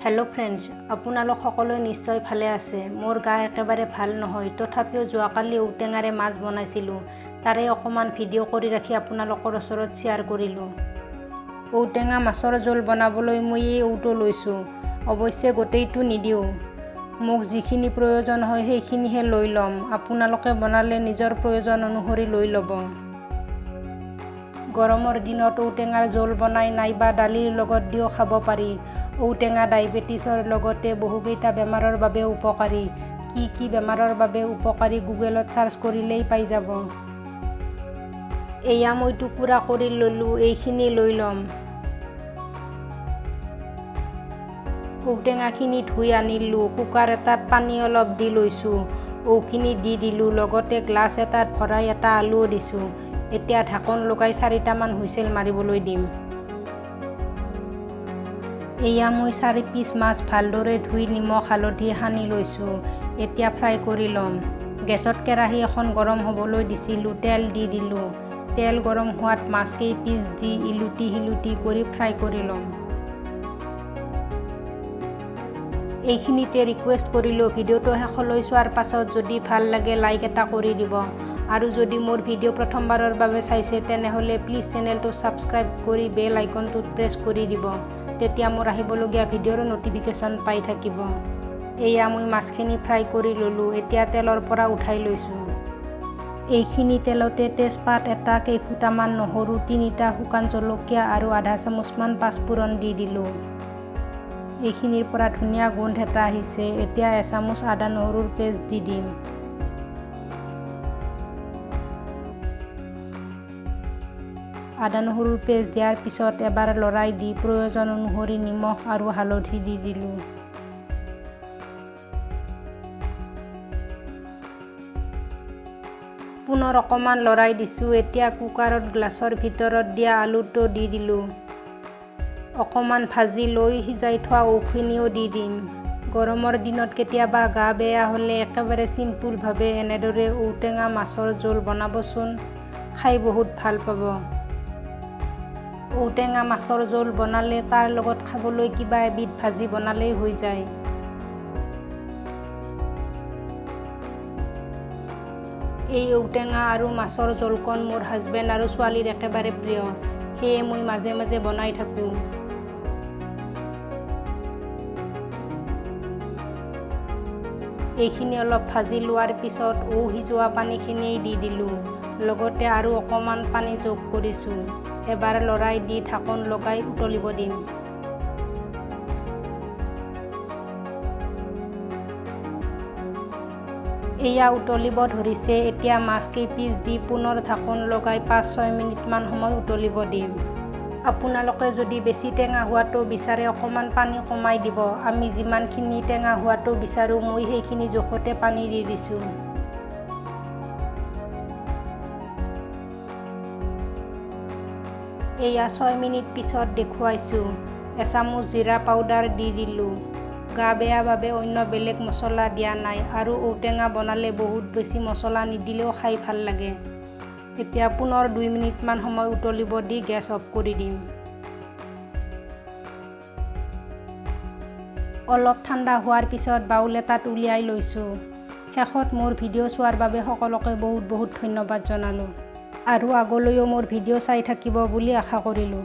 Hello friends, আপোনালোক সকলোৱে নিশ্চয় ভালে আছে। মোৰ গা একেবাৰে ভাল নহয়, তথাপিও যোৱাকালি ঔটেঙাৰে মাছ বনাইছিলোঁ। তাৰে অকণমান ভিডিঅ' কৰি ৰাখি আপোনালোকৰ ওচৰত শ্বেয়াৰ কৰিলোঁ। ঔটেঙা মাছৰ জোল বনাবলৈ মই এই ঔটো লৈছোঁ। অৱশ্যে গোটেইটো নিদিওঁ, মোক যিখিনি প্ৰয়োজন হয় সেইখিনিহে লৈ ল'ম। আপোনালোকে বনালে নিজৰ প্ৰয়োজন অনুসৰি লৈ ল'ব। গৰমৰ দিনত ঔটেঙাৰ জোল বনাই নাইবা দালিৰ লগত দিও খাব পাৰি। ঔটেঙা ডায়েবেটিছৰ লগতে বহুকেইটা বেমাৰৰ বাবে উপকাৰী। কি বেমাৰৰ বাবে উপকাৰী গুগলত চাৰ্চ কৰিলেই পাই যাব। এয়া মই টুকুৰা কৰি ল'লোঁ, এইখিনি লৈ ল'ম। ঔটেঙাখিনি ধুই আনিলোঁ। কুকাৰ এটাত পানী অলপ দি লৈছোঁ। ঔখিনি দি দিলোঁ, লগতে গ্লাছ এটাত ভৰাই এটা আলুও দিছোঁ। এতিয়া ঢাকন লগাই 4টামান হুইচেল মাৰিবলৈ দিম। এয়া মই 4 পিচ মাছ ভালদৰে ধুই নিমখ হালধি সানি লৈছোঁ। এতিয়া ফ্ৰাই কৰি ল'ম। গেছত কেৰাহী এখন গৰম হ'বলৈ দিছিলোঁ, তেল দি দিলোঁ। তেল গৰম হোৱাত মাছকেইপিচ দি ইলুটি কৰি ফ্ৰাই কৰি ল'ম। এইখিনিতে ৰিকুৱেষ্ট কৰিলোঁ, ভিডিঅ'টো শেষলৈ চোৱাৰ পাছত যদি ভাল লাগে লাইক এটা কৰি দিব। আৰু যদি মোৰ ভিডিঅ' প্ৰথমবাৰৰ বাবে চাইছে তেনেহ'লে প্লিজ চেনেলটো ছাবস্ক্ৰাইব কৰি বেল আইকনটোত প্ৰেছ কৰি দিব। তেতিয়া মোৰ আহিবলগীয়া ভিডিঅ'ৰ নটিফিকেশ্যন পাই থাকিব। এয়া মই মাছখিনি ফ্ৰাই কৰি ল'লোঁ। এতিয়া তেলৰ পৰা উঠাই লৈছোঁ। এইখিনি তেলতে তেজপাত এটা, কেইফুটামান নহৰু, 3টা শুকান জলকীয়া আৰু আধা চামুচমান পাঁচফোৰণ দি দিলোঁ। এইখিনিৰ পৰা ধুনীয়া গোন্ধ এটা আহিছে। এতিয়া এচামুচ আদা নহৰুৰ পেষ্ট দি দিম। আদা নহৰুৰ পেষ্ট দিয়াৰ পিছত এবাৰ লৰাই দি প্ৰয়োজন অনুসৰি নিমখ আৰু হালধি দি দিলোঁ। পুনৰ অকণমান লৰাই দিছোঁ। এতিয়া কুকাৰত গ্লাছৰ ভিতৰত দিয়া আলুটো দি দিলোঁ। অকণমান ভাজি লৈ সিজাই থোৱা ঔখিনিও দি দিম। গৰমৰ দিনত কেতিয়াবা গা বেয়া হ'লে একেবাৰে চিম্পুলভাৱে এনেদৰে ঔটেঙা মাছৰ জোল বনাবচোন, খাই বহুত ভাল পাব। ঔটেঙা মাছৰ জোল বনালে তাৰ লগত খাবলৈ কিবা এবিধ ভাজি বনালেই হৈ যায়। এই ঔটেঙা আৰু মাছৰ জোলকণ মোৰ হাজবেণ্ড আৰু ছোৱালীৰ একেবাৰে প্ৰিয়, সেয়ে মই মাজে মাজে বনাই থাকোঁ। এইখিনি অলপ ভাজি লোৱাৰ পিছত সিজোৱা পানীখিনি দি দিলোঁ। লগতে আৰু অকণমান পানী যোগ কৰিছোঁ। এবাৰ লৰাই দি ঢাকন লগাই উতলিব দিম। এয়া উতলিব ধৰিছে। এতিয়া মাছকেইপিচ দি পুনৰ ঢাকন লগাই 5-6 মিনিটমান সময় উতলিব দিম। আপোনালোকে যদি বেছি টেঙা হোৱাটো বিচাৰে অকণমান পানী কমাই দিব। আমি যিমানখিনি টেঙা হোৱাটো বিচাৰোঁ মই সেইখিনি জোখতে পানী দি দিছোঁ। এয়া 6 মিনিট পিছত দেখুৱাইছোঁ। এচামুচ জিৰা পাউডাৰ দি দিলোঁ। গা বেয়া বাবে অন্য বেলেগ মছলা দিয়া নাই আৰু ঔটেঙা বনালে বহুত বেছি মছলা নিদিলেও খাই ভাল লাগে। এতিয়া পুনৰ 2 মিনিটমান সময় উতলিব দি গেছ অফ কৰি দিম। অলপ ঠাণ্ডা হোৱাৰ পিছত বাউল এটাত উলিয়াই লৈছোঁ। শেষত মোৰ ভিডিঅ' চোৱাৰ বাবে সকলোকে বহুত ধন্যবাদ জনালোঁ। আৰু আগলৈও মোৰ ভিডিঅ' চাই থাকিব বুলি আশা কৰিলোঁ।